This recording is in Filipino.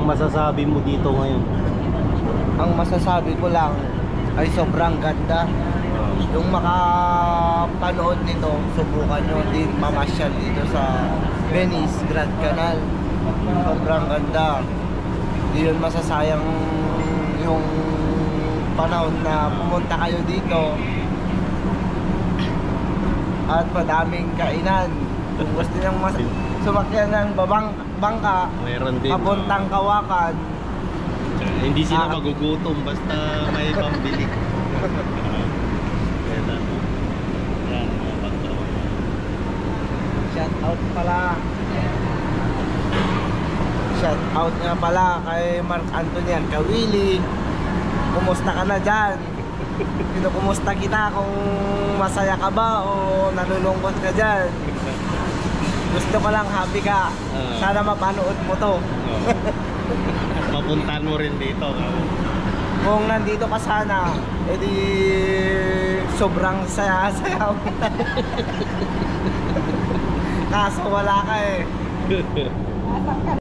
masasabi mo dito ngayon? Ang masasabi ko lang ay sobrang ganda. Yung makapanood nito, subukan nyo din mamasyal dito sa Venice Grand Canal. Sobrang ganda. Hindi yun masasayang yung panahon na pumunta kayo dito. At madaming kainan. Kung gusto niyang sumakyan ng bangka, Mayroon din. papuntang Kawakan, Hindi sila magugutom basta may pambili. Yan lang. Yan, mga pagkaw. shout out nga pala kay Mark Anthony Alcawili. Kumusta ka na dyan? Kumusta kita kung masaya ka ba o nalulungkot ka dyan? Gusto ko lang happy ka. Sana mapanood mo to. Papuntahan mo rin dito. Kung nandito ka sana, edi sobrang saya-saya mo. Kaso wala ka eh.